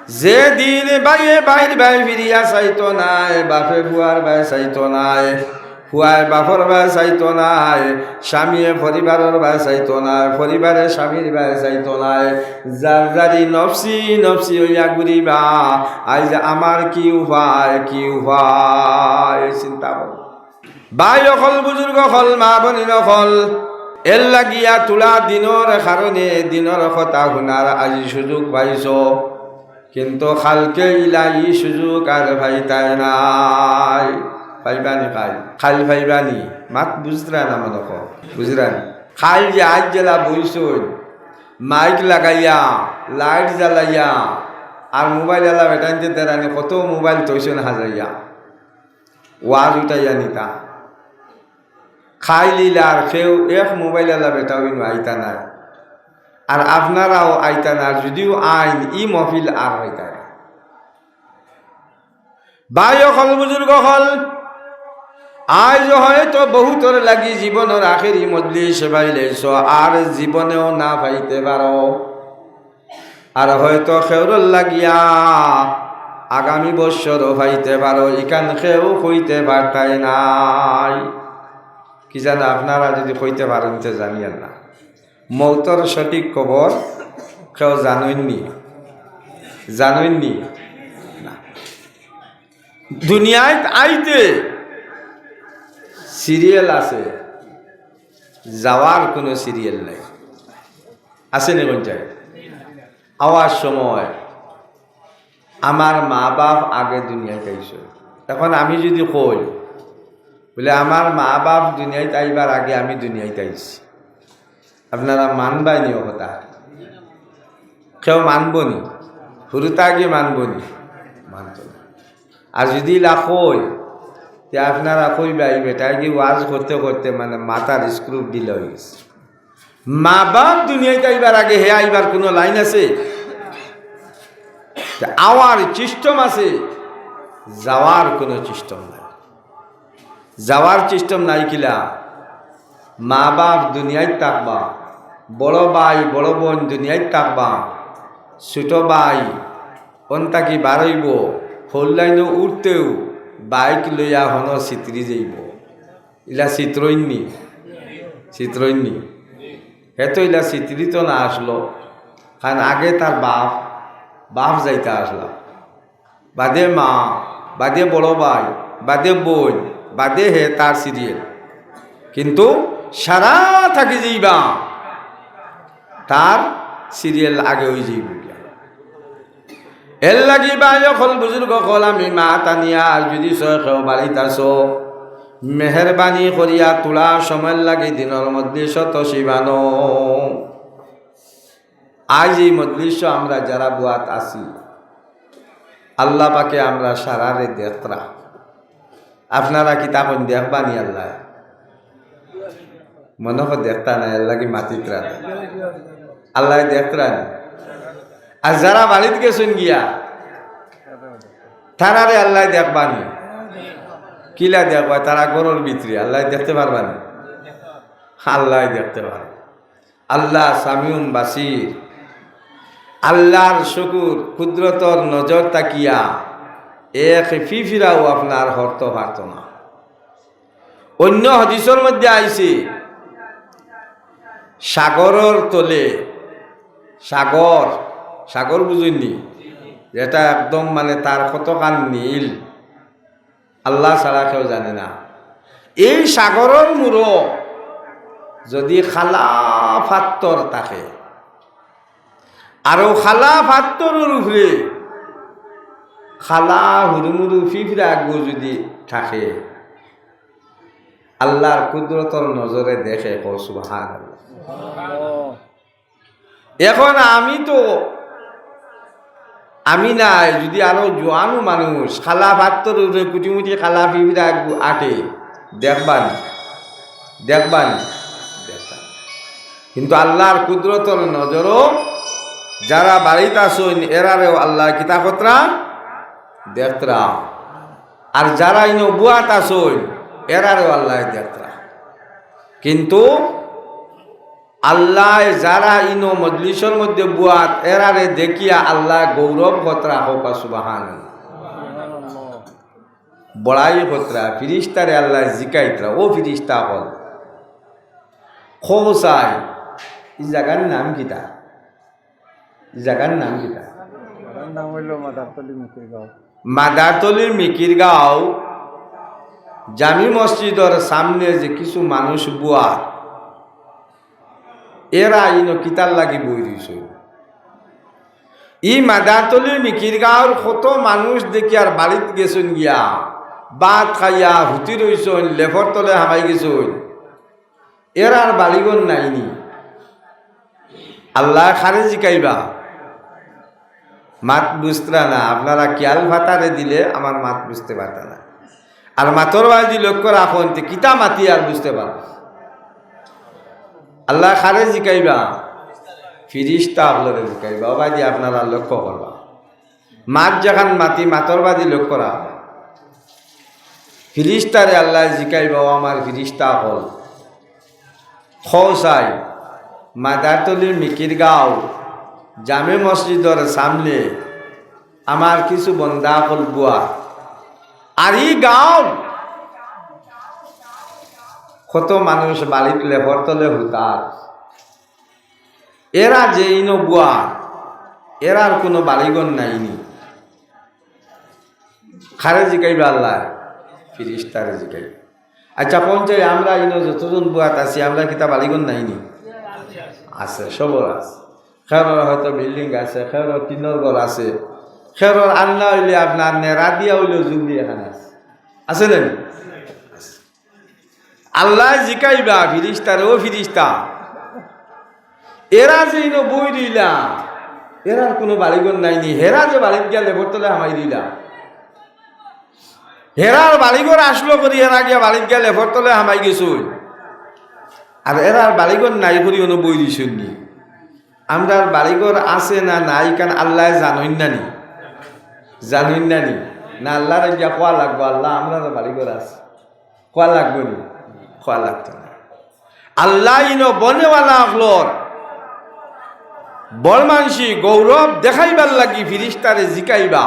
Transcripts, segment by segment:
যে দিন বাইয়ে বাইর বাই ফিরিয়া চাইতো নাই, বাপে ফুয়ার বাই চাইতো নাই, ফুয়ায় বাপর বাই চাইতো নাই, স্বামীয়ে পরিবারের বাই চাইতো নাই, পরিবারে স্বামীর বাই চাইতো নাই, যার যারি নফসি নফসি হইয়া ঘুরিবা। আজ আমার কি উপায়, কি উপায় চিন্তা কর। ভাই অকল বুজুর্গ হল, মা বনি নকল, এর লাগিয়া তোলা দিনের কারণে দিনের কথা শুনার আজি সুযোগ পাইছ, কিন্তু খালকে ইলাই সুযোগ আর ভাইতাই নাই। পাইবানি খাল খাল পাইবানি মাত বুঝরা না মনে কর বুঝরান। খাল যে আজ জেলা বইসই মাইক লাগাইয়া লাইট জ্বালাইয়া আর মোবাইল এলা বেটাইতে দেরানি কত মোবাইল তৈছন হাজাইয়া ওয়াজ উঠাইয়া নিতা খাই লিলা আর কেউ এক মোবাইল এলা বেটাও আইতা নাই, আর আপনারাও আইতা না, যদিও আইন ই মহফিল আর হইতা না। ভাই হল বুজুর্গ হল, আজ হয়তো বহুতর লাগি জীবনের আখেরি মজলিস পাইলেছ, আর জীবনেও না পাইতে পারো, আর হয়তো খেউরল লাগিয়া আগামী বৎসরও পাইতে পারো, ইকান কেউ হইতে পারতাই নাই। কি জানা আপনারা যদি হইতে পারেন তো জানিয়েন না, মৌতর সঠিক খবর কেউ জানইনি, জানইনি না। দুনিয়ায় আইতে সিরিয়াল আছে, যাওয়ার কোনো সিরিয়াল নাই। আছে না কোন জায়গায়? আওয়ার সময় আমার মা বাপ আগে দুনিয়ায় আইছে, এখন আমি যদি কই বলে আমার মা বাপ দুনিয়ায় আইবার আগে আমি দুনিয়ায় আইছি, আপনারা মানবাই নি কথা? কেউ মানবনি? শুরুতে আগে মানবনি? মানত না। আর যদি লাখই তে আপনারা কইবাই বেটা কি ওয়াজ করতে করতে মানে মাথার স্ক্রু ডিল হয়ে গেছে। মা বাপ দুনিয়ায় আইবার আগে হে আইবার কোনো লাইন আছে? আওয়ার সিস্টেম আছে, যাওয়ার কোনো সিস্টেম নাই। যাওয়ার সিস্টেম নাই কিলা? মা বাপ দুনিয়ায় থাকবা, বড় ভাই বড় বোন দুনিয়ায় থাকবা, ছোট ভাই অন্তাকি বাড়ইব, ফোর লাইনে উঠতেও বাইক লইয়া হন চিত্রি যাইব, ইলা চিত্রইনি চিত্রইনি হেতো ইলা চিত্রিত না আসলো, কারণ আগে তার বাপ বাপ যাইতে আসলা, বাদে মা, বাদে বড় ভাই, বাদে বোন, বাদে হে তার সিরিয়াল। কিন্তু সারা থাকি যাইবা তার সিরিয়াল আগে হয়ে যাইব। এর লাগি ভাই অকল বুজুর্গ কল, আমি মা টানিয়া আর যদি সয় বাড়িতাছ মেহরবানি করিয়া তোলা সময় লাগে দিনের মধ্যে শত শিবানো। আজ এই মজলিস আমরা যারা বুয়াত আছি, আল্লাহ পাকে আমরা সারারে দেখরা, আপনারা কি তখন দেখবানি? আল্লাহ মনে হয় দেখতা নাই, আল্লাহ কি মাতিত্রা আল্লাহ দেখরা। আর যারা বাড়িতে গেছেন গিয়া তারারে আল্লাহ দেখবানি, কিলা দেখবা? তারা গরুর ভিতরে আল্লাহ দেখতে পারবানি? আল্লাহ দেখতে পারে। আল্লাহ সামিউন বাসির, আল্লাহর শুকুর কুদরতর নজর তাকিয়া এক ফিফিরাও আপনার হরত পারত না। অন্য হাদিসের মধ্যে আইছে সাগরের তলে, সাগর সাগর বুঝুননি, যেটা একদম মানে তার কতখান নীল আল্লাহ ছাড়া কেউ জানে না। এই সাগরের মূরো যদি খালা ফাত্তর থাকে, আরো খালা ফাত্তরের উপরে খালা হুরুমুরু ফিফিরা আগু যদি থাকে, আল্লাহর কুদরতর নজরে দেখে সুবহানাল্লাহ। এখন আমি নাই, যদি আরো জোয়ানো মানুষ খালা ফাত্তর উপরে কুটিমুটি খালা ফিফিরা আগু আটে দেখবানি দেখবানি। কিন্তু আল্লাহর কুদরতর নজরও যারা বাড়িতে আসেন এরারেও আল্লাহ কিতাবতরা দেখতরা, আর যারা ইনো বুয়াত আসেন এরারেও আল্লাহ দেখতরা। কিন্তু আল্লাহ যারা ইনো মজলিসের মধ্যে বুয়াত এরারে দেখিয়া আল্লাহ গৌরব কতরা হোক সুবহানাল্লাহ বড়াই কতরা ফিরিস্তারে আল্লাহ জিকাইতরা ও ফিরিস্তা হল খোসাই এই জায়গার নাম কিতা এই জায়গার নাম কিতা নাম হইল মাদারতলি মিকিরগাঁও। মাদারতলির মিকিরগাঁও জামি মসজিদের সামনে যে কিছু মানুষ বুয়া এরা ইনো কিতার লাগি বই দিছ ই মাদারতলির মিকিরগাঁওর কত মানুষ দেখি আর বাড়িত গেছেন গিয়া বাদ খাইয়া হুতি রইছেন লেফর তলে হামাই গেছেন এর আর বাড়িগণ নাইনি আল্লাহ খারে জিকাইবা মাত বুঝতরা না আপনারা কিয়াল ভাতারে দিলে আমার মাত বুঝতে পারত না আর মাতর বাজি লক্ষ্য রাখুন কিতা মাতি আর বুঝতে পার আল্লাহ খারে জিকাইবা ফিরিস্তা আপনারে জিকাইবা বাদি আপনারা লক্ষ্য করবা মাত যখন মাতি মাতর বাজি লক্ষ্য রাখ ফিরিস্তারে আল্লাহ জিকাইবা ও আমার ফিরিস্তা হল খোসাই মাদারতলির মিকিরগাঁও জামে মসজিদের সামনে আমার কিছু বন্দা হল বুয়া আর এই গাঁও কত মানুষ বাড়িত লেবর তলে হুতার এরা যে ইনো বুয়া এরার কোনো বাড়িগণ নাইনি খারে জিকাইবা আল্লাহ ফিরিস্তারে জিকাইবা আচ্ছা পঞ্চায়েত আমরা ইনো যতজন বুয়াত আছি আমরা কিতা বাড়িগণ নাইনি আছে সবর আছে খেরর হয়তো বিল্ডিং আছে খেরর টিনের ঘর আছে খেরর আন্না হইলে আপনার নেড়া দিয়া হইলেও জুগলি এখানে আছে না আল্লাহ জিকাইবা ফিরিস্তারে ও ফিরিস্তা এরা যে ইনো বই দিলা এরার কোনো বাড়িগণ নাইনি হেরা যে বাড়িত গিয়া লেবর তলে হামাই দিলা হেরার বাড়িঘর আসলো করি এরা গিয়া বাড়িত গিয়া লেবর তলে হামাই গেছুন আর এরার বাড়িঘর নাই করি অনু বই দিছুন নি আমরার বাড়িঘর আছে না নাই কারণ আল্লাহ জানুন নানি না আল্লাহর গিয়া খোয়া লাগবো আল্লাহ আমরা বাড়িঘর আছে খোয়া লাগবো নি খোয়া লাগতো না আল্লাহ ইনো বনেওয়ালা হলর বড় মানসি গৌরব দেখাইবার লাগি ফিরিস্তারে জিকাইবা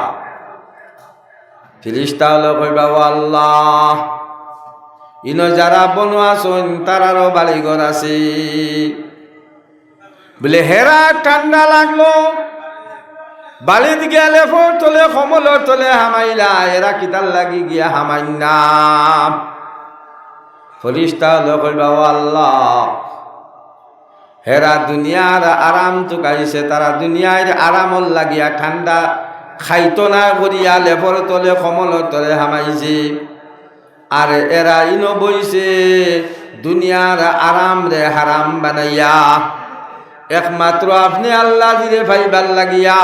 ফিরিস্তা হলো কইবা ও আল্লাহ ইনো যারা বনোয়াছন তারারও বাড়িঘর আছে বলে হেরা ঠান্ডা লাগলো বাড়িত গেলে ফোর তোলে কমলর তোলে হামাইলা এরা কিতার লাগি গিয়া হামাইনা ফরিস্তা হলো কইবা ও আল্লাহ হেরা দুনিয়ার আরাম চুকাইছে তারা দুনিয়ার আরামর লাগিয়া ঠান্ডা খাইতো না করিয়া লেফর তলে কমলর তলে হামাইছে আর এরা ইনো বইছে দুনিয়ার আরাম রে হারাম বানাইয়া একমাত্র আপনি আল্লাহ দিলে ভাইবার লাগিয়া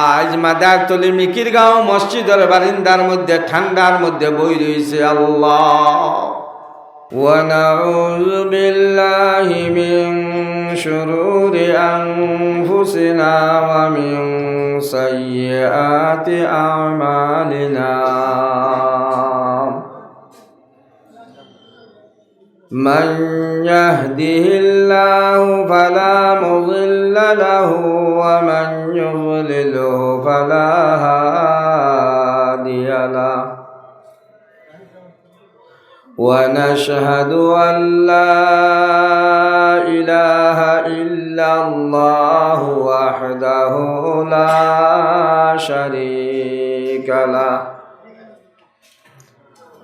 আজ মাদারতলি মিকিরগাঁও মসজিদের বারিন্দার মধ্যে ঠান্ডার মধ্যে বই রয়েছে আল্লাহ ونعوذ بالله من شرور أنفسنا ومن سيئات أعمالنا من يهده الله فلا مضل له ومن يضلله فلا هادي له ونشهد أن لا إله إلا الله وحده لا شريك له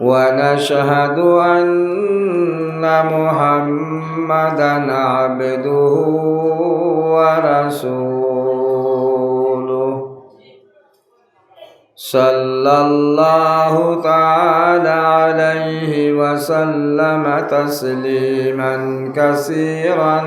ونشهد أن محمدا عبده ورسوله صلى الله تعالى عليه وسلم تسليما كثيرا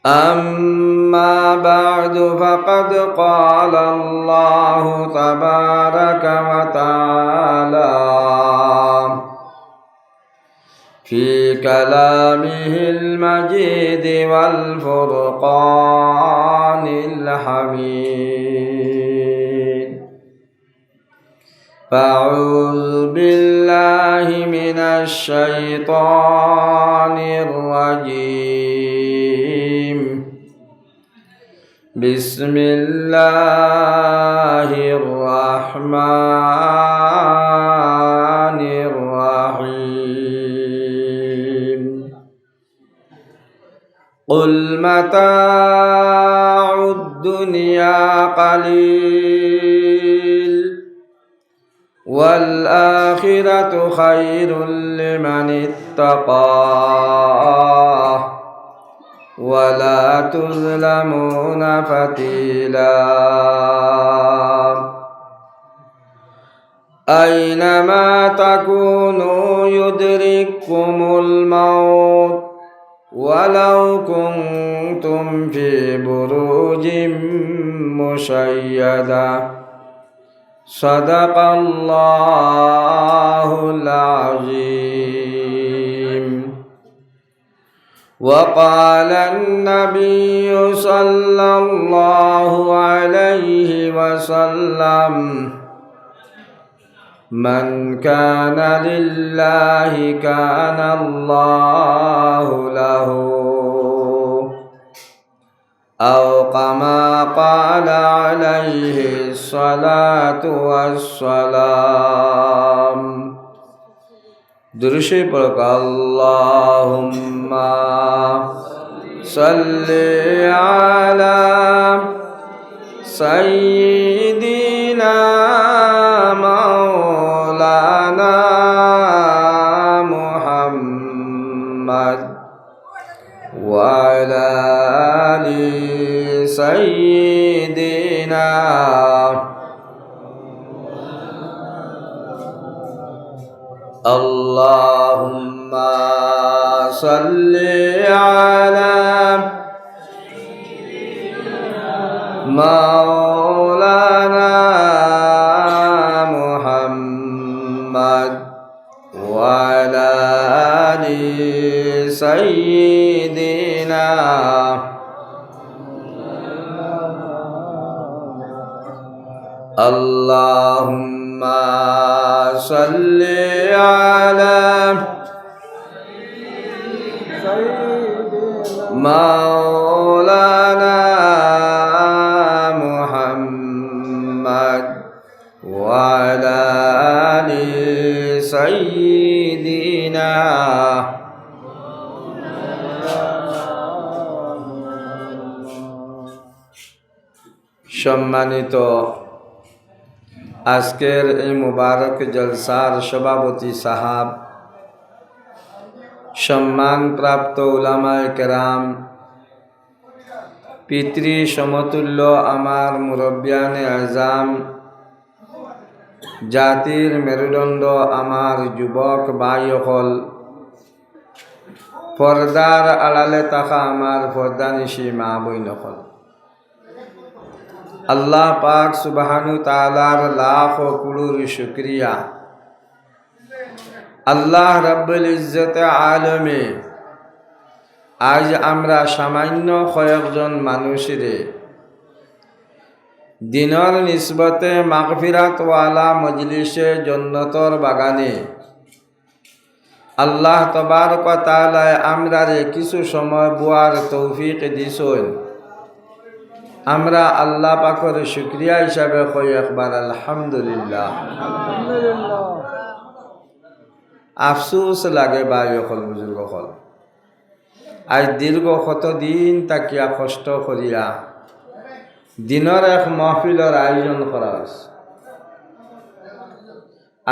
أما بعد فقد قال الله تبارك وتعالى في كلامه المجيد والفرقان الحميد أعوذ بالله من الشيطان الرجيم بسم الله الرحمن الرحيم قل متاع الدنيا قليل والآخرة خير لمن اتقى ولا تظلمون فتيلا أينما تكونوا يدرككم الموت ولو كنتم في بروج مشيدة صدق الله العظيم. وقال النبي صلى الله عليه وسلم من كان لله كان الله له أو كما قال عليه الصلاة والسلام. درشي پڑھ اللهم صل على سيدنا مولانا محمد وعلى آل سيدنا اللهم صل على مولانا محمد وعلى آل سيدنا اللهم صل على مولانا محمد وعلى آل سيدنا. সম্মানিত আজকের এই মুবারক জলসার সভাপতি সাহাব, সম্মানপ্রাপ্ত উলামায়ে কেরাম, পিতৃ সমতুল্য আমার মুরব্বিয়ানে আজম, জাতির মেরুদণ্ড আমার যুবক ভাইসকল, পর্দার আড়ালে থাকা আমার পর্দানিশী মা বইনসকল, আল্লাহ পাক সুবহানু তাআলার লাখ কুড়ুর শুকরিয়া। আল্লাহ রাব্বুল ইজ্জতে আলমে আজ আমরা সামান্য কয়েকজন মানুষেরে দিনের নিসবতে মাগফিরাত ওয়ালা মজলিসে জন্নতর বাগানে আল্লাহ তবারক ওয়া তাআলা আমরারে কিছু সময় বুয়ার তৌফিক দিছেন। আমরা আল্লাহ পাকের শুকরিয়া হিসাবে কই একবার আলহামদুলিল্লাহ। আফসোস লাগে ভাই সকল বুজুর্গ সকল, আজ দীর্ঘ কতদিন তাকিয়া কষ্ট করিয়া দিনের এক মহফিলের আয়োজন করা হয়েছে।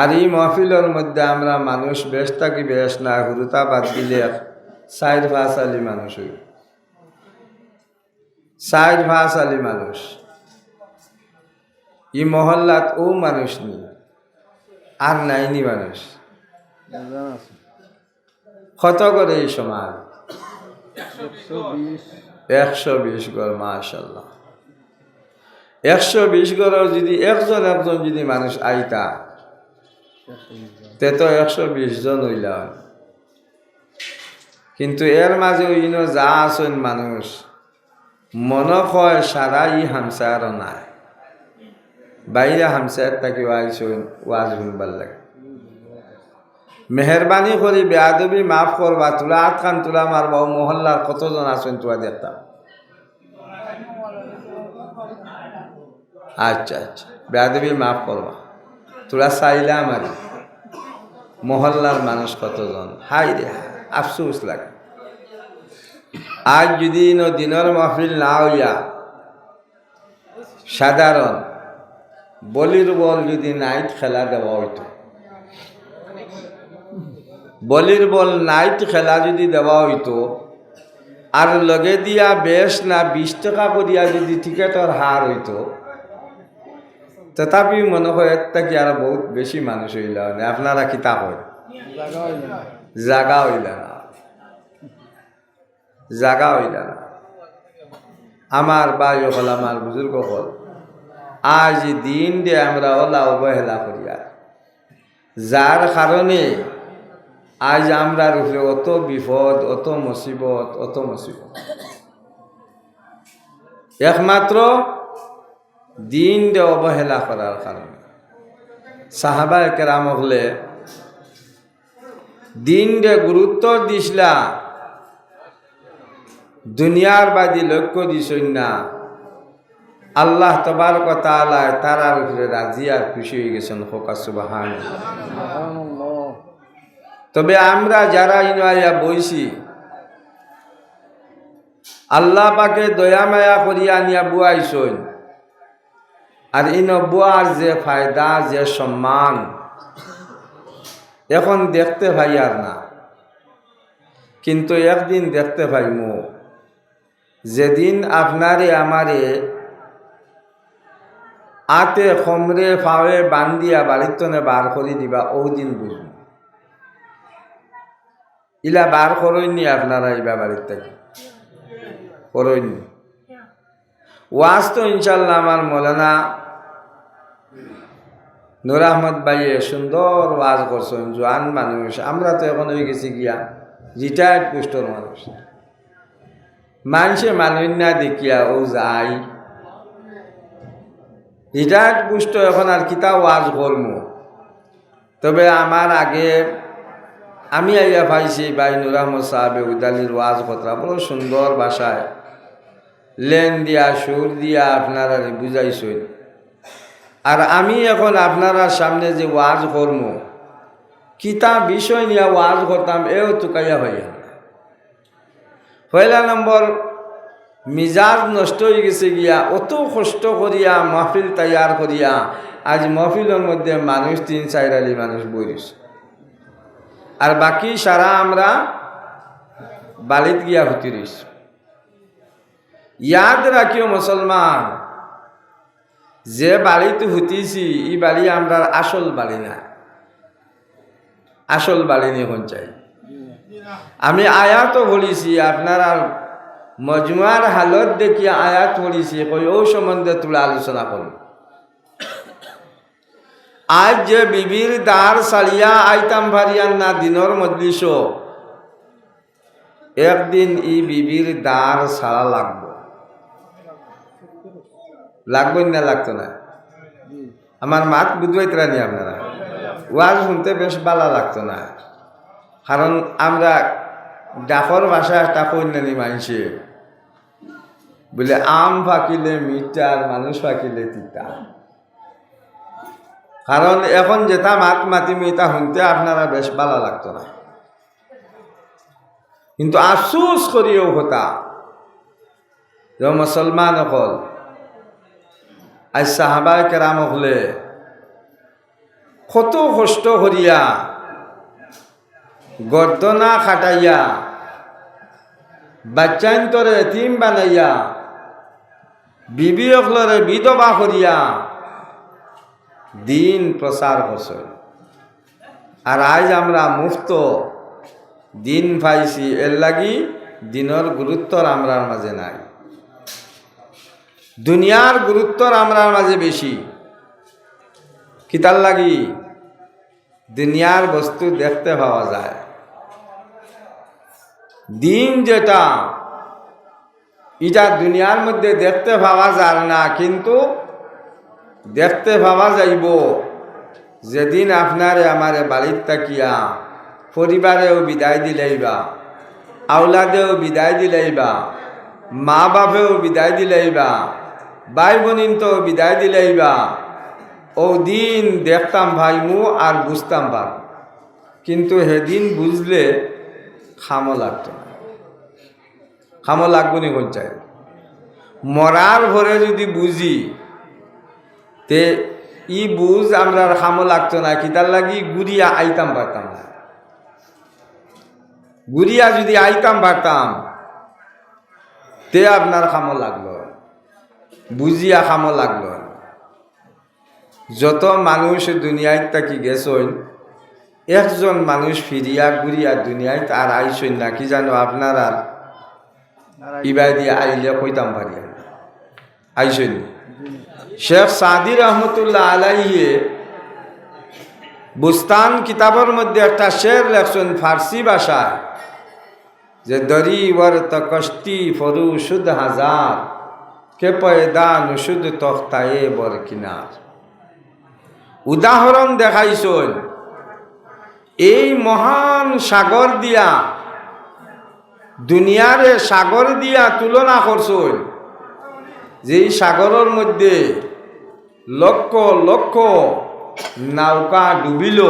আর এই মহফিলের মধ্যে আমরা মানুষ বেশ থাকি বেশ না হুরুতা বাদ দিলে 4-5 আলি মানুষ হইব, 4-5 আলি মানুষ। এই মহল্লাত ও মানুষ নি আর নাইনি মানুষ কত করে এই সমাজ 120 ঘর। মাশাআল্লাহ, 120 ঘরের যদি একজন যদি মানুষ আইতা তে তো 120 জন হইলা। কিন্তু এর মাঝে ইনো যা আছেন মানুষ মনে হয় সারা ই হামসার নাই। বাইরে হামসার তাকে ওয়াজ শুনবার লাগে। মেহরবানি করি বেয়াদবি মাফ করবা, তোলা হাত খান তোলা মারবা। ও মহল্লার কতজন আছেন তোয়া দেখতাম। আচ্ছা আচ্ছা, বেয়াদবি মাফ করবা, তোরা চাইলাম আর মহল্লার মানুষ কতজন। হাই রে আফসোস লাগে। আজ যদি দিনের মাহফিল না হইয়া সাধারণ বলির বল যদি নাইট খেলা দেওয়া হইতো, বলির বল নাইট খেলা যদি দেওয়া হইতো, আর লগে দিয়া বেশ না 20 টাকা করিয়া যদি টিকেটের হার হইতো, তথাপি মনে হয় কি আর বহুত বেশি মানুষ হইল। আপনারা কিতা হয় জাগা হইল না, জাগা হইল না। আমার ভাই হল, আমার বুজুর্গ হল, আজ দিন দিয়ে আমরা ওলা অবহেলা করিয়া, যার কারণে আজ আমরা উপরে অত বিপদ, অত মুসিবত, অত মুসিবত। একমাত্র দিন দিয়ে অবহেলা করার কারণে। সাহাবা কেরাম হলে দিন দিয়ে গুরুত্ব দিসলা, দুনিয়ার বাদী লক্ষ্য দিছই না। আল্লাহ তবারক ওয়া তাআলা তারার উপরে রাজি আর খুশি হয়ে গেছেন। হোকা সুবহানাল্লাহ। তবে আমরা যারা ইনায়া বইছি, আল্লাহ পাকে দয়া মায়া করিয়া নিয়া বুয়াইছই, আর ইন বুয়ার যে ফায়দা, যে সম্মান এখন দেখতে পাই আর না, কিন্তু একদিন দেখতে পাইমু, যেদিন আপনারে আমারে আতে খমরে ফাওয়ে বান্দিয়া বাড়িতনে বার করে দিবা, ও দিন বুঝব। ইলা বার করইনি আপনারা ইবা বাড়ির থেকে করইনি। ওয়াজ তো ইনশাল্লাহ আমার মৌলানা নূর আহমদ ভাইয়ে সুন্দর ওয়াজ করছেন। জোয়ান মানুষ, আমরা তো এখন হয়ে গেছি গিয়া রিটায়ার্ড পোস্টর মানুষ। মানুষে মানুষ না দেখিয়া ও যাই রিটায়ার্ড পোস্ট, এখন আর কিতা ওয়াজ করম। তবে আমার আগে আমি আইয়া পাইছি ভাই নূর আহমদ সাহেবে উদালির ওয়াজ কথা বড় সুন্দর ভাষায় লেন দিয়া সুর দিয়া আপনারা বুঝাইছেন। আর আমি এখন আপনারা সামনে যে ওয়াজ করম, কিতা বিষয় নিয়ে ওয়াজ করতাম, এও চুকাইয়া হইয়া। পয়লা নম্বর, মিজাজ নষ্ট হয়ে গেছে গিয়া, অত কষ্ট করিয়া মাহফিল তৈয়ার করিয়া আজ মাহফিলের মধ্যে মানুষ 3-4 আলি মানুষ বইছে, আর বাকি সারা আমরা বালিত গিয়া হতে রইছি। ইয়াদ রাখিও মুসলমান, যে বাড়িতে হতিছি এই বাড়ি আমরা আসল বাড়ি না, আসল বাড়ি নিয়ে হন চাই। আমি আয়াতও বলিছি, আপনারা মজমুয়ার হালত দেখিয়া আয়াত বলিছি, কই ও সম্বন্ধে তুলে আলোচনা করুন। আজ যে বিবির দ্বার সারিয়া আইতাম ভারিয়ান না দিনর মজলিস, একদিন ই বিবির দ্বার সারা লাগবো। লাগবেন না লাগতো না? আমার মাত বুঝবাইতরা নি আপনারা? ওয়াজ শুনতে বেশ ভালো লাগতো না, কারণ আমরা ডাকর ভাষায় একটা কন্যানি মানছি বলে, আম ফাঁকিলে মিটার, মানুষ ফাঁকিলে তিতা। কারণ এখন যেটা মাত মাতিমি তা শুনতে আপনারা বেশ ভালো লাগতো না, কিন্তু আফসোস করিও কথা যে মুসলমান হল আজ সাহাবায়ে কেরাম হলে কত কষ্ট করিয়া গর্দনা খাটাইয়া বাচ্চান্তরে এতিম বানাইয়া বিবি অকলরে বিধবা করিয়া দিন প্রচার করছে। আর আজ আমরা মুফত দিন পাইছি, এর লাগি দিনের গুরুত্ব আমরার মাঝে নাই, দুনিয়ার গুরুত্ব আমরার মাঝে বেশি। কিতার লাগি? দুনিয়ার বস্তু দেখতে পাওয়া যায়, দিন যেটা এটা দুনিয়ার মধ্যে দেখতে পাওয়া যায় না, কিন্তু দেখতে পাওয়া যাইব যেদিন আপনারে আমারে বাড়ির তাকিয়া পরিবারেও বিদায় দিলাইবা, আওলাদেও বিদায় দিলাইবা, মা বাপেও বিদায় দিলাইবা, ভাই বোনিনতেও বিদায় দিলাইবা। ও দিন দেখতাম ভাইমু আর বুঝতাম ভাই, কিন্তু সেদিন বুঝলে খামো লাগতো না। খামো লাগবো নি কোন চাই? মরার ভরে যদি বুঝি তে ই বুঝ আমরা খামো লাগতো না, কিতার লাগি গুড়িয়া আইতাম পারতাম না। গুড়িয়া যদি আইতাম পারতাম তে আপনার খামো লাগলো, বুঝিয়া খামো লাগলো। যত মানুষ দুনিয়ায় থাকি গেছেন, একজন মানুষ ফিরিয়া ঘুরিয়া দুনিয়ায় আর আইসেন না, কি জানো আপনার আর ইবাই দিয়ে আইলে কইতাম পারিয়া আইসেন। শেখ সাদি রহমতুল্লাহ আলাইহে বুস্তান কিতাবের মধ্যে একটা শের লেখছেন ফার্সি ভাষায়, যে দরি ওয়ারত কষ্টি ফরু শুদ হাজার কে পয়দা নুশুদ তখতায়ে বর কিনার। উদাহরণ দেখাইছেন এই মহান সাগর দিয়া, দুনিয়ারে সাগর দিয়া তুলনা করছেন, যেই সাগরের মধ্যে লক্ষ লক্ষ নৌকা ডুবিল,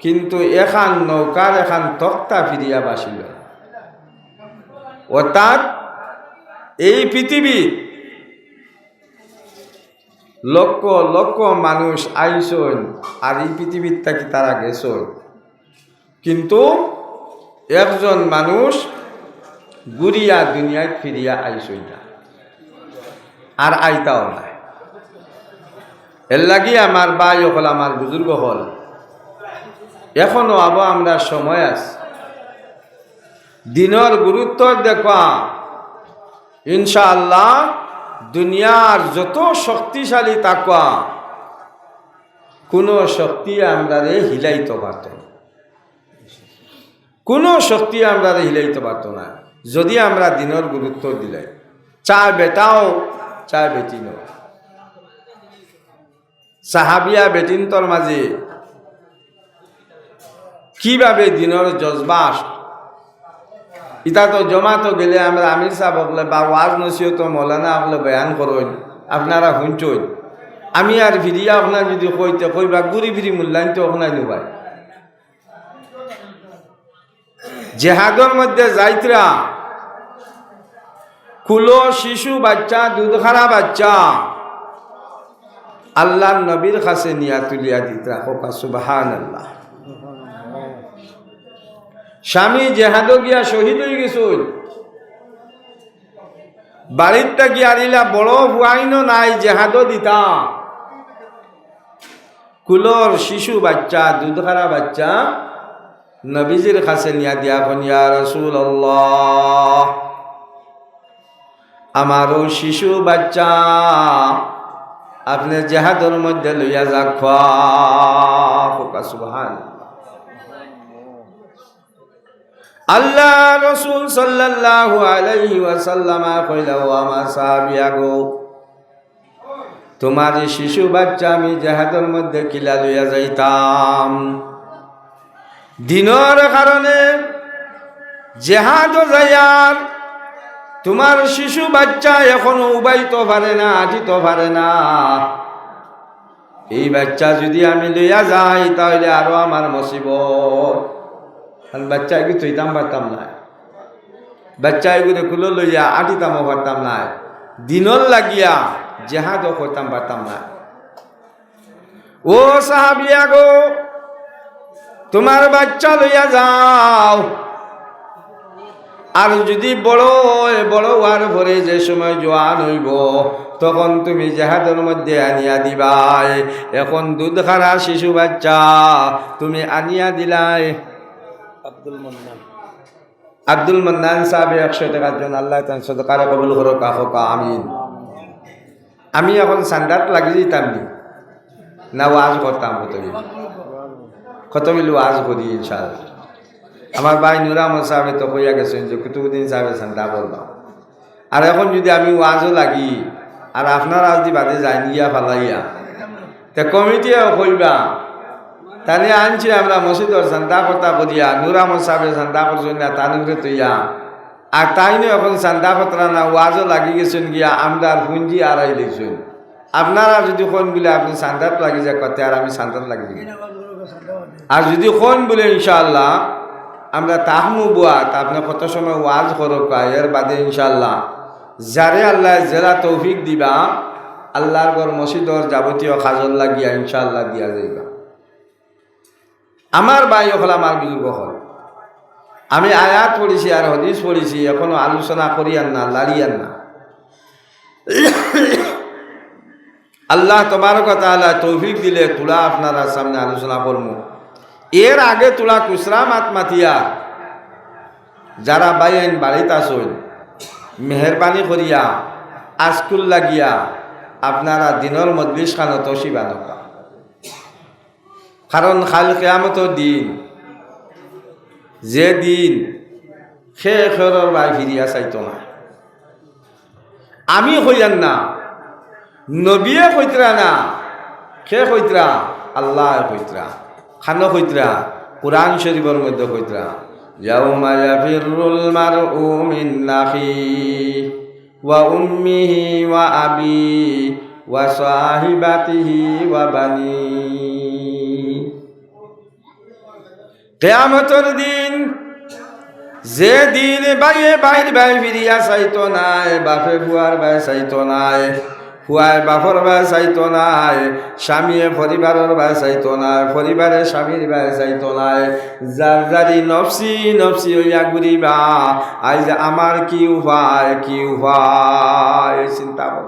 কিন্তু এখান নৌকার এখান তক্তা ফিরিয়া বাসিল। অর্থাৎ এই পৃথিবীর লক্ষ লক্ষ মানুষ আইসন আর এই পৃথিবীর থাকি তারা গেছেন, কিন্তু একজন মানুষ ঘুরিয়া দুনিয়ায় ফিরিয়া আইসই না, আর আইতাও না। এর লাগি আমার ভাই হল, আমার বুজুর্গ হল, এখনো আবো আমরা সময় আছে দিনের গুরুত্ব দেখা। ইনশাআল্লাহ দুনিয়ার যত শক্তিশালী তাকওয়া, কোনো শক্তি আমরা হিলাইতে পারত না, কোনো শক্তি আমরা হিলাইতে পারত না যদি আমরা দিনের গুরুত্ব দিলাই। চা বেটাও চা বেটিন, সাহাবিয়া বেটিনতর মাঝে কিভাবে দিনের জজবাস, ইটা তো জমা তো গেলে আমরা আমির সাহেব বলে বা ওয়াজ নসিহত মৌলানা আপনি বয়ান করেন, আপনারা শুনছেন। আমি আর ফিরিয়া আপনার যদি কইতে কইবা ঘুরি ফিরি মূল্যায়ন তো আপনার নিবাই। জেহাদের মধ্যে যাইতরা কুলো শিশু বাচ্চা, দুধখারা বাচ্চা আল্লাহ নবীর কাছে নিয়া তুলিয়া দিতরা। হোকা সুবহানাল্লাহ। স্বামী জেহাদ গিয়া শহীদ হয়ে গেছিল, বাড়িরটা গিয়া আরিলা বড় হুয়াইনো নাই, জেহাদ দিতা। কুলোর শিশু বাচ্চা, দুধখারা বাচ্চা নবীজির কাছে নিয়া দিয়া ইয়া রাসূলুল্লাহ, আমারও শিশু বাচ্চা আপনি জেহাদের মধ্যে লইয়া যাক। সুবহানাল্লাহ। আল্লাহ রসুল সাল্লাল্লাহু আলাইহি ওয়াসাল্লাম কইলা, ও আমার সাহাবিয়া গো, তোমার শিশু বাচ্চা আমি জেহাদের মধ্যে কিলা লইয়া যাইতাম। দিনের কারণে জেহাদ যাইয়ার তোমার শিশু বাচ্চা এখনো উবাইতে পারে না, আটিতে পারে না। এই বাচ্চা যদি আমি লইয়া যাই তাহলে আরো আমার মুসিবত। বাচ্চা এগুলো তৈতাম পারতাম না, বাচ্চা এগুলো কুলো লইয়া আটিতামও পারতাম না, দিনর লাগিয়া জেহাদও করতাম পারতাম না। ও সাহাবিয়া গো, তোমার বাচ্চা লইয়া যাও, আর যদি বড় বড় হওয়ার পরে যে সময় জোয়ান হইব তখন তুমি জেহাদের মধ্যে আনিয়া দিবাই। এখন দুধ খারা শিশু বাচ্চা তুমি আনিয়া দিলাই। আব্দুল মান্নান সাহেব 100 টাকার জন্য আল্লাহ সদকার কবুল করো। কাহকা আমিন। আমি এখন সান্ডাত লাগি যেতাম না, ওয়াজ করতাম কত মিলু ওয়াজ করি ইনশাআল্লাহ। আমার ভাই নুর আহমদ সাহেব তো কইয়া গেছেন যে কুতুবুদ্দিন সাহেবের সান্ডা বললাম। আর এখন যদি আমি ওয়াজও লাগি আর আপনারা যদি বাদে যাই গিয়া ফালাইয়া তে কমিটিও কইবা তানে আনছি আমরা মসজিদর চান্দা কথা করিয়া নুরামত সাহেবের চান্দা করছেন না তানুরে তুইয়া আর তাইনে এখন চান্দা পত্রা না ওয়াজও লাগি গেছেন গিয়া আমরা পুঞ্জি আড়াই দিয়েছেন আপনারা যদি কোন বলে আপনি চান্দাত লাগি যা করতে আর আমি চান্দাত লাগি যাই। আর যদি কোন বলে ইনশাআল্লাহ আমরা তাহমু বুয়াত আপনি কত সময় ওয়াজ করক এর বাদে ইনশাআল্লাহ যারে আল্লাহ জেলা তৌফিক দিবা আল্লাহর ঘর মসজিদর যাবতীয় খাজল লাগিয়া ইনশাআল্লাহ দিয়া যাইবা। আমার ভাই হল আমার বুজুর্গ হল আমি আয়াত পড়েছি আর হদিস পড়েছি এখনো আলোচনা করিয়ান না লাড়িয়ান না। আল্লাহ তবারক ওয়া তাআলা তৌফিক দিলে তুলা আপনারা সামনে আলোচনা করবো। এর আগে তুলা কুসরা মাতমাতিয়া যারা বাইন বাড়িতে আসুন মেহরবানি করিয়া আজকুল লাগিয়া আপনারা দিনের মজলিস খানো তসিবা নকা, কারণ খাল কিয়ামতের দিন যে দিন সে খেরর বাই ফিরিয়া চাইত না। আমি কইয়ান না, নবিয়ে কইতরা না, সে কইতরা আল্লাহ কইতরা, খানো কইতরা কুরআন শরীফের মধ্যে কইতরা ইয়াউমা ইয়াফিরুল মারউ মিন আখিহি ওয়া উম্মিহি ওয়া আবি ওয়া সাহিবাতিহি ওয়া বানি। কিয়ামতের দিন যে দিন বাইয়ে বাইর বাই ফিরিয়া চাইতো নাই, বাপে ফুয়ার বাই চাইতো নাই, ফুয়ায় বাপর বাই চাইতো নাই, স্বামীয়ে পরিবারের বাই চাইতো নাই, পরিবারে স্বামীর বাই চাইতো নাই, যার যারি নফসি নফসি হইয়া ঘুরিবা আইজ আমার কি উপায় কি উপায় চিন্তা কর।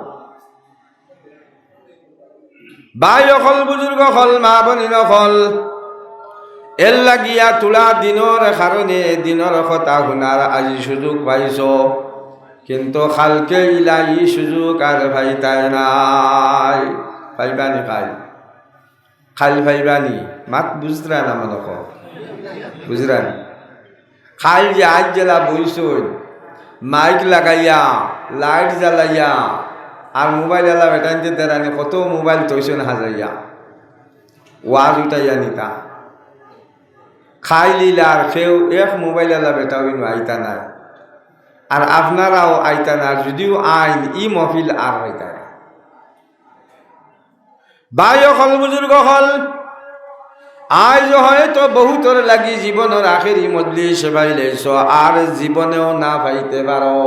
ভাই অকল বুজুর্গ হল মা বনি নকল এর লাগিয়া তোলা দিনের কারণে দিনের কথা শুনার আজি সুযোগ পাইছ, কিন্তু খালকে ইলাই সুযোগ আর ভাইতাই নাই। ভাইবানি খাই খাল ভাইবানি মাত বুঝরা না মনে কর বুঝরান খাল যে আজ জেলা বইসন মাইক লাগাইয়া লাইট জ্বালাইয়া আর মোবাইল এলা বেটাইতে দেরানি কত মোবাইল তৈছন হাজাইয়া ওয়াজ উঠাইয়া নিতা খাই লিলা আর কেউ এক মোবাইল এলা বেটা আইতা নাই আর আপনারাও আইতা না, যদিও আইন ই মহফিল আর হইতা না। ভাই হল বুজুর্গ হল আজ হয়তো বহুতর লাগি জীবনের আখেরি মজলিস পাইলেছ আর জীবনেও না পাইতে পারো,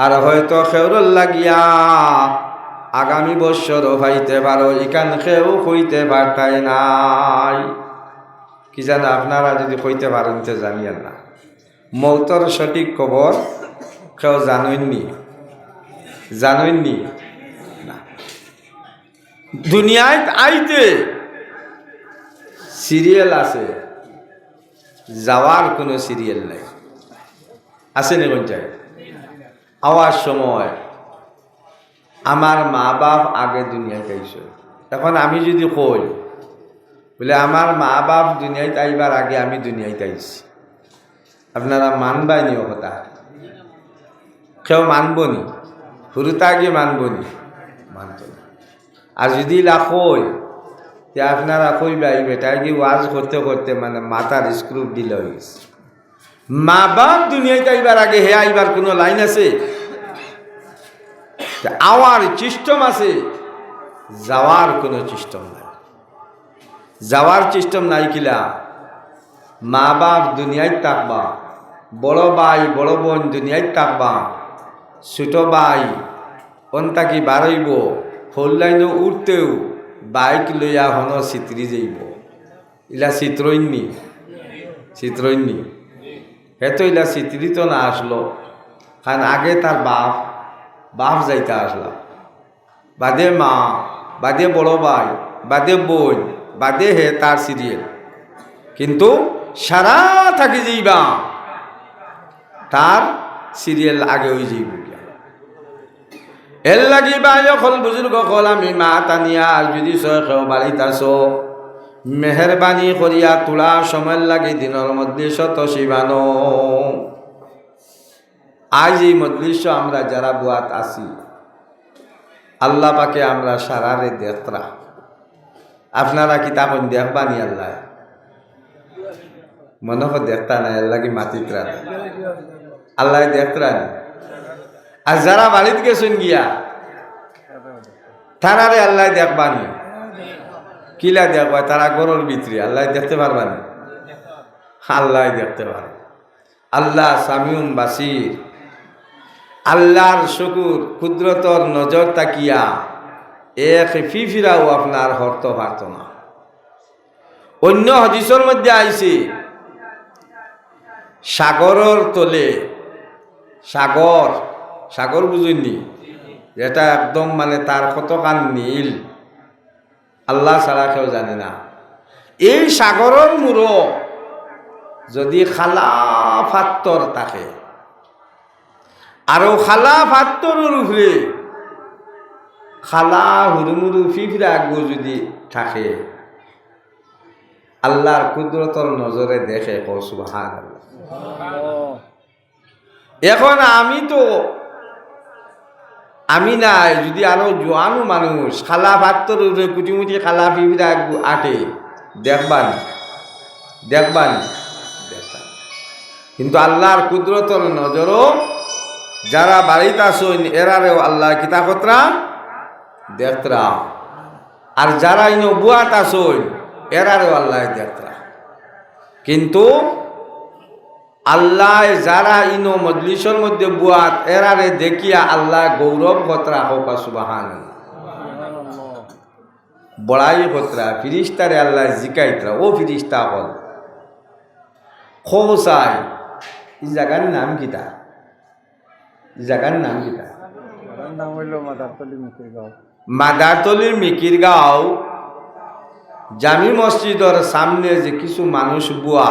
আর হয়তো খেউরল লাগিয়া আগামী বৎসরও পাইতে পারো, ইকান খেউ হইতে পারতাই নাই। কি জানা আপনারা যদি কইতে পারেন তো জানিয়েন না, মৌতর সঠিক খবর কেউ জানেননি না। দুনিয়ায় আইতে সিরিয়াল আছে, যাওয়ার কোনো সিরিয়াল নাই। আছে না কোন যায় আওয়ার সময় আমার মা বাপ আগে দুনিয়ায় আইছে, এখন আমি যদি কই বলে আমার মা বাপ দুনিয়ায় আইবার আগে আমি দুনিয়ায় আইছি, আপনারা মানবাই নি কথা? কেউ মানবনি? শুরুতে আগে মানবনি? মানত না। আর যদি লাখই তে আপনারা কইবাই বেটা কি ওয়াজ করতে করতে মানে মাথার স্ক্রু ডিল হয়ে গেছে। মা বাপ দুনিয়ায় আইবার আগে হে আইবার কোনো লাইন আছে? আওয়ার সিস্টেম আছে, যাওয়ার কোনো সিস্টেম নাই। যাওয়ার সিস্টেম নাই কিলা? মা বাপ দুনিয়ায় থাকবা, বড় ভাই বড় বোন দুনিয়ায় থাকবা, ছোট ভাই অন্তাকি বাড়ইব, ফোর লাইনে উঠতেও বাইক লইয়া হন চিত্রি যাইব। ইলা চিত্রইনি হেতো ইলা চিত্রিত না আসলো, কারণ আগে তার বাপ যাইতে আসলা, বাদে মা, বাদে বড় ভাই, বাদে বোন, বাদে হে তার সিরিয়াল। কিন্তু সারা থাকি যাইবা তার সিরিয়াল আগে হয়ে যাইব। এর লাগি ভাই হল বুজুর্গ হল আমি মা টানিয়া যদি কেউ বাড়িতে আসো মেহরবানি করিয়া তোলা সময় লাগে দিনের মজলিস তসিবানো। আজ এই মজলিস আমরা যারা বুয়াত আসি আল্লাহ পাকে আমরা সারারে দেখরা আপনারা কিতাবন দেখবানি আল্লাহ মনে হয় দেখতা নাই আল্লাহ কি মাতিত্রা আল্লাহ দেখরা আর যারা বাড়িতে গেছেন গিয়া তারারে আল্লাহ দেখবানি কিলা দেখবা তারা গরুর ভিতরে আল্লাহ দেখতে পারবানি আল্লাহ দেখতে পারে আল্লাহ সামিউন বাসির আল্লাহর শুকুর কুদরতর নজর তাকিয়া এক ফিফিরাও আপনার হরত পারত না অন্য হাদিসের মধ্যে আইছে সাগরের তলে সাগর সাগর বুঝুননি যেটা একদম মানে তার কতখান নীল আল্লাহ ছাড়া কেউ জানে না এই সাগরের মূরো যদি খালা ফাত্তর থাকে আরো খালা ফাত্তরের উপরে খালা হুরুমুরু ফিফিরা আগু যদি থাকে আল্লাহর কুদরতর নজরে দেখে সুবহানাল্লাহ। এখন আমি নাই যদি আরো জোয়ানো মানুষ খালা ফাত্তর উপরে কুটিমুটি খালা ফিফিরা আগু আটে দেখবান কিন্তু আল্লাহর কুদরতর নজরও যারা বাড়িতে আসুন এরারেও আল্লাহ কিতাবতরা দেখতরা আর যারা ইনো বুয়াত আসুন এরারেও আল্লাহ দেখতরা কিন্তু আল্লাহ যারা ইনো মজলিসের মধ্যে বুয়াত এরারে দেখিয়া আল্লাহ গৌরব কতরা হোক সুবহানাল্লাহ বড়াই কতরা ফিরিস্তারে আল্লাহ জিকাইতরা ও ফিরিস্তা হল খোসাই এই জায়গার নাম কিতা নাম হইল মাদারতলি মিকির গাঁও মাদারতলির মিকির গাঁও জামি মসজিদের সামনে যে কিছু মানুষ বুয়া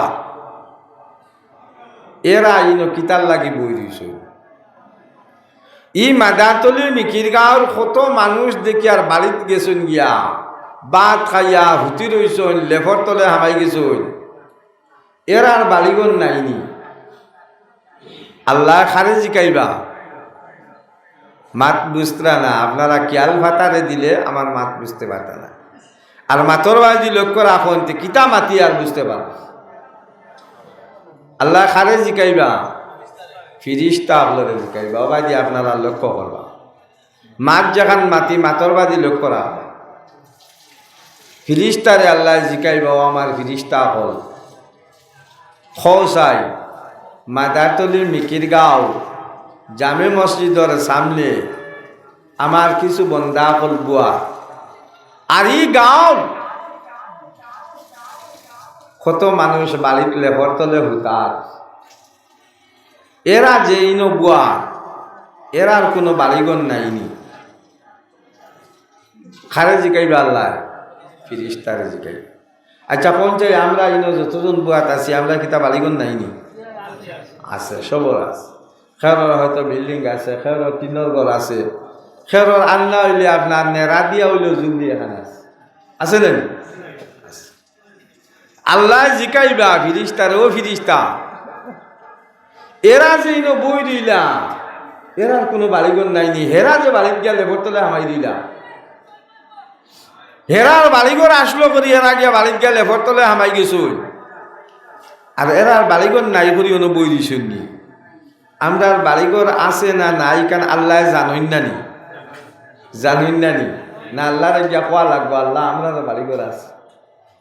এরা ইনো কিতার লাগি বই দিছ ই মাদারতলির মিকির গাঁওর কত মানুষ দেখি আর বাড়িতে গেছেন গিয়া ভাত খাইয়া হুতি রইছেন লেফর তলে হামাই গেছেন এর আর বাড়িগর নাইনি আল্লাহ খারে জিকাইবা মাত বুঝতরা না আপনারা খেয়াল ভাতারে দিলে আমার মাত বুঝতে পারত না আর মাতর বাজি লক্ষ্য রাখুন কিতা মাতি আর বুঝতে পার আল্লাহ খারে জিকাইবা ফিরিস্তা আপনারে জিকাইবা বাজি আপনারা লক্ষ্য করবা মাত যখন মাতি মাতর বাজি লক্ষ্য রাখ ফিরিস্তারে আল্লাহ জিকাইবা আমার ফিরিস্তা হল খোসাই মাদারতলির মিকির গাঁও জামে মসজিদের সামনে আমার কিছু বন্দা হল বুয়া আর এই গাঁও কত মানুষ বাড়িত লেফর তলে হুতার এরা যে ইনো বুয়া এরার কোনো বাড়িগণ নাইনি খারে জিকাইবা আল্লাহ ফিরিস্তারে জিকাই আচ্ছা পঞ্চায়েত আমরা ইনো যতজন বুয়াত আছি আমরা কিতা বাড়িগণ নাইনি আছে সবর আছে খেরর হয়তো বিল্ডিং আছে খেরর টিনের ঘর আছে খেরর আন্না হইলে আপনার নেড়া দিয়া হইলেও জুগলি এখানে আছে না আল্লাহ জিকাইবা ফিরিস্তারে ও ফিরিস্তা এরা যে ইনো বই দিলা এরার কোনো বাড়িঘর নাইনি হেরা যে বাড়িতে গিয়া লেবর তলে হামাই দিলা হেরার বাড়িঘর আসলো করি এরা গিয়া বাড়িতে গিয়া লেবর তলে হামাই গেছুন আর এরার বাড়িঘর নাই করি অনু বই দিছুন নি আমরার বাড়িঘর আছে না নাই কারণ আল্লাহ জানুন নানি না আল্লাহর গিয়া খোয়া লাগবো আল্লাহ আমরার বাড়িঘর আছে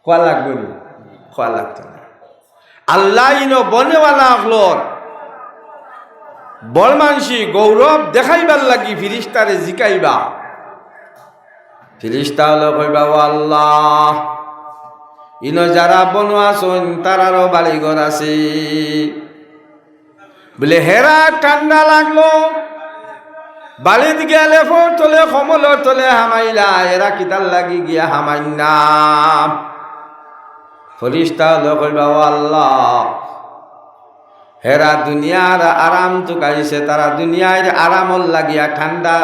খোয়া লাগবো নি খোয়া লাগতো না আল্লাহ ইনো বনেওয়ালা হলর বড় মানসি গৌরব দেখাইবার লাগি ফিরিস্তারে জিকাইবা ফিরিস্তা হলো কইবা ও আল্লাহ ইনো যারা বনোয়া শোন তারারও বাড়িঘর আছে বলে হেরা ঠান্ডা লাগলো বাড়িত গেলে ফোর তোলে কমলর তোলে হামাইলা এরা কিতার লাগি গিয়া হামাইনা ফরিস্তা হলো কইবা ও আল্লাহ হেরা দুনিয়ার আরাম তো গাইছে তারা দুনিয়ার আরামল লাগিয়া ঠান্ডা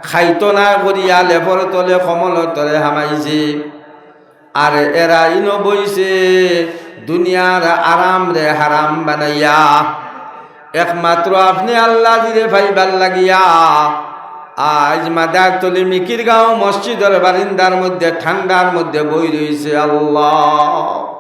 খাইতো না করিয়া লেফর তলে কমলর তলে হামাইছে আর এরা ইনো বইছে দুনিয়ার আরাম রে হারাম বানাইয়া একমাত্র আপনি আল্লাহ দিলে ভাইবার লাগিয়া আজ মাদারতলি মিকির গাঁও মসজিদের বারিন্দার মধ্যে ঠান্ডার মধ্যে বই রয়েছে আল্লাহ